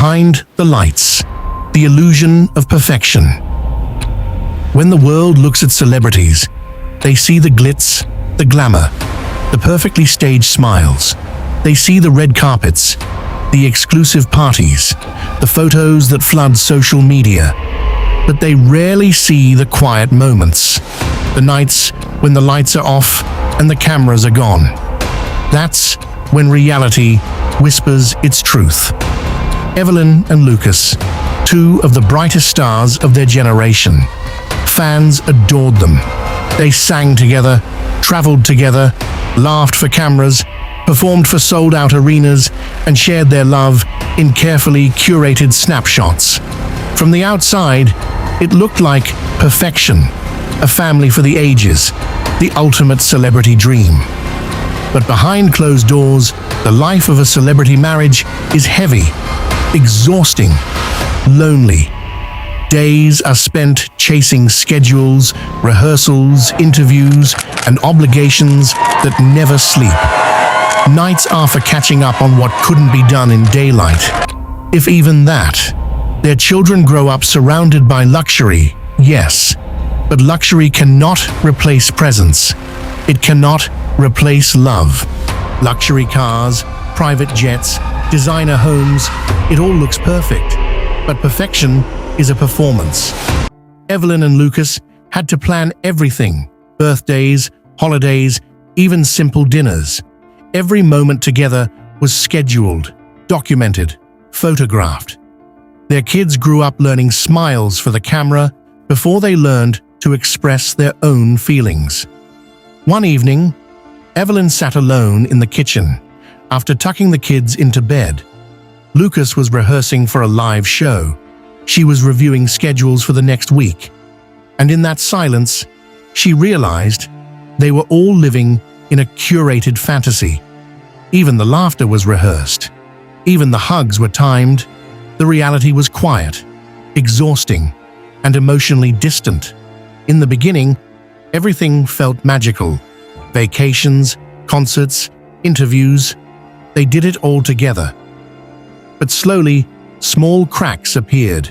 behind the lights, the illusion of perfection. When the world looks at celebrities, they see the glitz, the glamour, the perfectly staged smiles. They see the red carpets, the exclusive parties, the photos that flood social media. But they rarely see the quiet moments, the nights when the lights are off and the cameras are gone. That's when reality whispers its truth. Evelyn and Lucas, two of the brightest stars of their generation. Fans adored them. They sang together, traveled together, laughed for cameras, performed for sold-out arenas, and shared their love in carefully curated snapshots. From the outside, it looked like perfection, a family for the ages, the ultimate celebrity dream. But behind closed doors, the life of a celebrity marriage is heavy, exhausting, lonely. Days are spent chasing schedules, rehearsals, interviews, and obligations that never sleep. Nights are for catching up on what couldn't be done in daylight. If even that. Their children grow up surrounded by luxury, yes, but luxury cannot replace presence. It cannot replace love. Luxury cars, private jets, designer homes, it all looks perfect. But perfection is a performance. Evelyn and Lucas had to plan everything: birthdays, holidays, even simple dinners. Every moment together was scheduled, documented, photographed. Their kids grew up learning smiles for the camera before they learned to express their own feelings. One evening, Evelyn sat alone in the kitchen after tucking the kids into bed. Lucas was rehearsing for a live show. She was reviewing schedules for the next week. And in that silence, she realized they were all living in a curated fantasy. Even the laughter was rehearsed. Even the hugs were timed. The reality was quiet, exhausting, and emotionally distant. In the beginning, everything felt magical. Vacations, concerts, interviews, they did it all together. But slowly, small cracks appeared.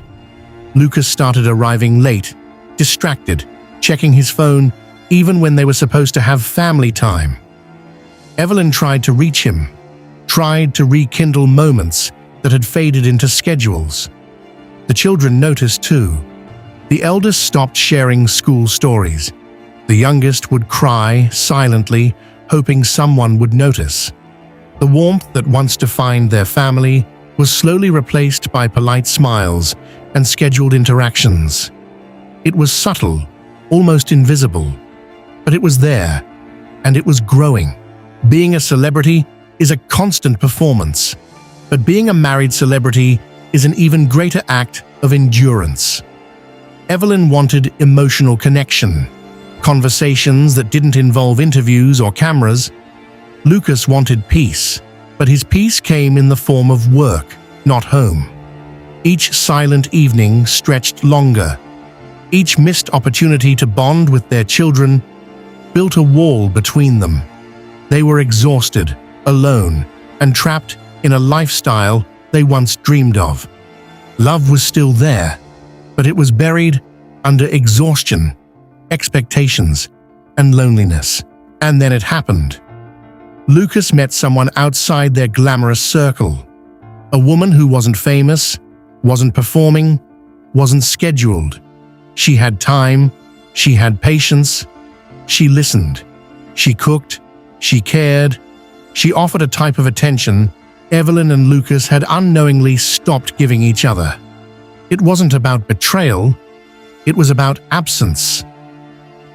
Lucas started arriving late, distracted, checking his phone even when they were supposed to have family time. Evelyn tried to reach him, tried to rekindle moments that had faded into schedules. The children noticed too. The eldest stopped sharing school stories. The youngest would cry silently, hoping someone would notice. The warmth that once defined their family was slowly replaced by polite smiles and scheduled interactions. It was subtle, almost invisible, but it was there, and it was growing. Being a celebrity is a constant performance, but being a married celebrity is an even greater act of endurance. Evelyn wanted emotional connection, conversations that didn't involve interviews or cameras. Lucas wanted peace, but his peace came in the form of work, not home. Each silent evening stretched longer. Each missed opportunity to bond with their children built a wall between them. They were exhausted, alone, and trapped in a lifestyle they once dreamed of. Love was still there, but it was buried under exhaustion, expectations, and loneliness. And then it happened. Lucas met someone outside their glamorous circle. A woman who wasn't famous, wasn't performing, wasn't scheduled. She had time, she had patience, she listened, she cooked, she cared, she offered a type of attention Evelyn and Lucas had unknowingly stopped giving each other. It wasn't about betrayal, it was about absence.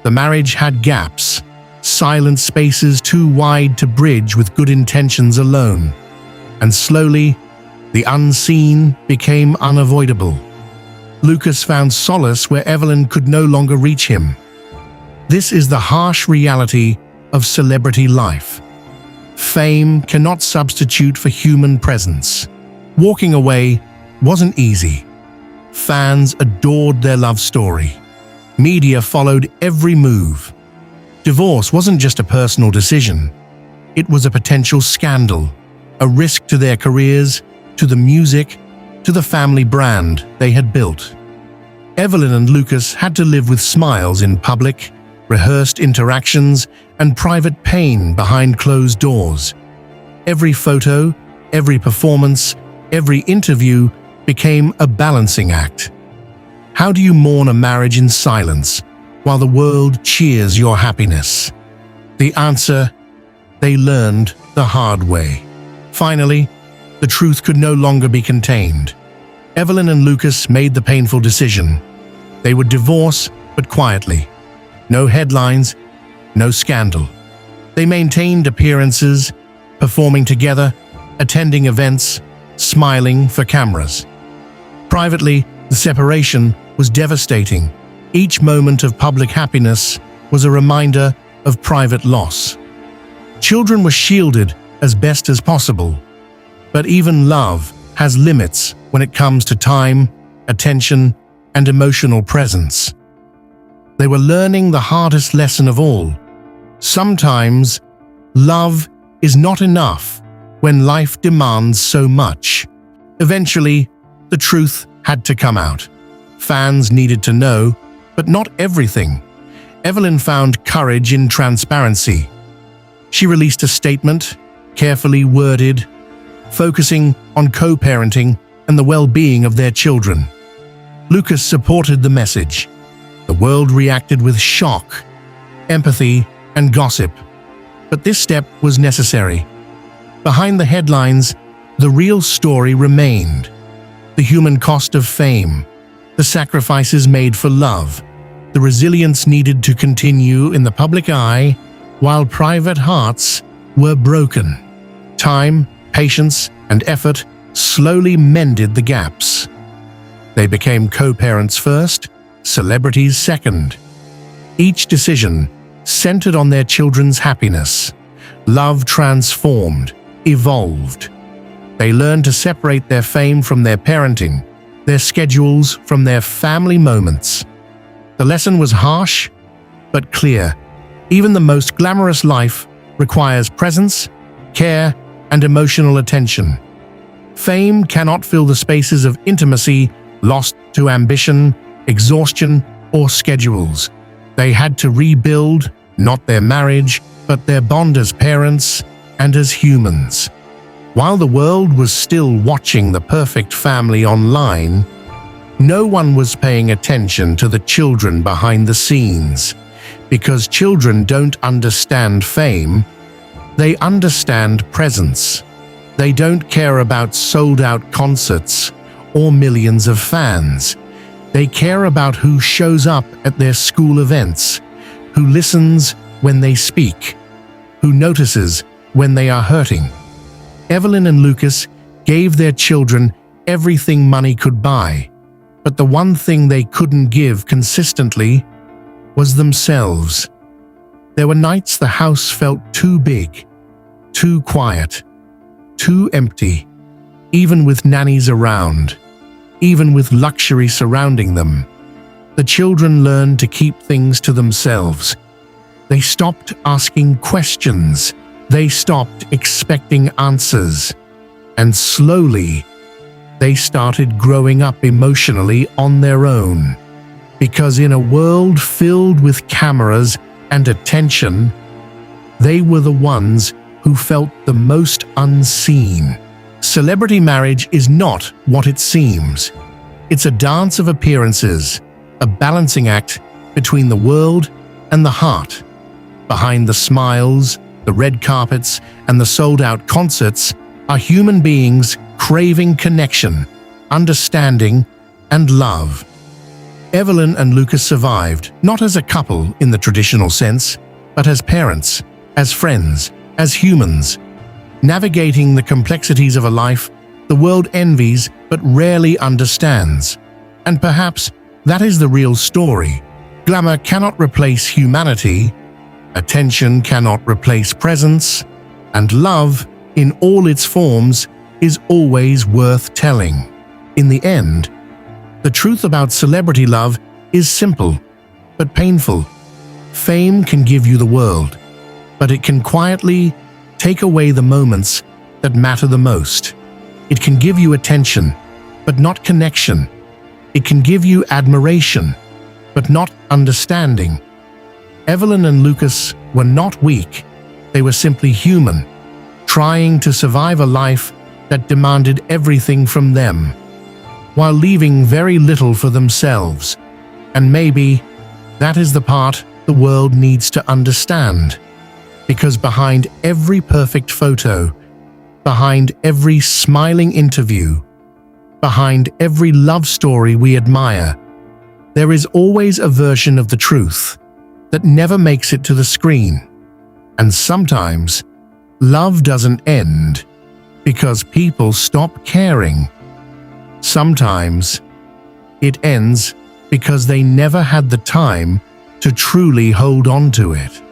The marriage had gaps, silent spaces too wide to bridge with good intentions alone. And slowly, the unseen became unavoidable. Lucas found solace where Evelyn could no longer reach him. This is the harsh reality of celebrity life. Fame cannot substitute for human presence. Walking away wasn't easy. Fans adored their love story. Media followed every move. Divorce wasn't just a personal decision. It was a potential scandal, a risk to their careers, to the music, to the family brand they had built. Evelyn and Lucas had to live with smiles in public, rehearsed interactions, and private pain behind closed doors. Every photo, every performance, every interview became a balancing act. How do you mourn a marriage in silence while the world cheers your happiness? The answer: they learned the hard way. Finally, the truth could no longer be contained. Evelyn and Lucas made the painful decision. They would divorce, but quietly. No headlines, no scandal. They maintained appearances, performing together, attending events, smiling for cameras. Privately, the separation was devastating. Each moment of public happiness was a reminder of private loss. Children were shielded as best as possible. But even love has limits when it comes to time, attention, and emotional presence. They were learning the hardest lesson of all. Sometimes, love is not enough when life demands so much. Eventually, the truth had to come out. Fans needed to know, but not everything. Evelyn found courage in transparency. She released a statement, carefully worded, focusing on co-parenting and the well-being of their children. Lucas supported the message. The world reacted with shock, empathy, and gossip. But this step was necessary. Behind the headlines, the real story remained. The human cost of fame, the sacrifices made for love, the resilience needed to continue in the public eye while private hearts were broken. Time, patience, and effort slowly mended the gaps. They became co-parents first, celebrities second. Each decision centered on their children's happiness. Love transformed, evolved. They learned to separate their fame from their parenting, their schedules from their family moments. The lesson was harsh, but clear. Even the most glamorous life requires presence, care, and emotional attention. Fame cannot fill the spaces of intimacy lost to ambition, exhaustion, or schedules. They had to rebuild, not their marriage, but their bond as parents and as humans. While the world was still watching the perfect family online, no one was paying attention to the children behind the scenes. Because children don't understand fame, they understand presence. They don't care about sold-out concerts or millions of fans. They care about who shows up at their school events, who listens when they speak, who notices when they are hurting. Evelyn and Lucas gave their children everything money could buy, but the one thing they couldn't give consistently was themselves. There were nights the house felt too big, too quiet, too empty, even with nannies around, even with luxury surrounding them. The children learned to keep things to themselves. They stopped asking questions. They stopped expecting answers. And slowly, they started growing up emotionally on their own. Because in a world filled with cameras and attention, they were the ones who felt the most unseen. Celebrity marriage is not what it seems. It's a dance of appearances, a balancing act between the world and the heart. Behind the smiles, the red carpets, and the sold-out concerts are human beings craving connection, understanding, and love. Evelyn and Lucas survived, not as a couple in the traditional sense, but as parents, as friends, as humans. Navigating the complexities of a life the world envies but rarely understands. And perhaps that is the real story. Glamour cannot replace humanity, attention cannot replace presence, and love, in all its forms, is always worth telling. In the end, the truth about celebrity love is simple, but painful. Fame can give you the world, but it can quietly take away the moments that matter the most. It can give you attention, but not connection. It can give you admiration, but not understanding. Evelyn and Lucas were not weak. They were simply human, trying to survive a life that demanded everything from them, while leaving very little for themselves. And maybe that is the part the world needs to understand. Because behind every perfect photo, behind every smiling interview, behind every love story we admire, there is always a version of the truth that never makes it to the screen. And sometimes, love doesn't end because people stop caring. Sometimes, it ends because they never had the time to truly hold on to it.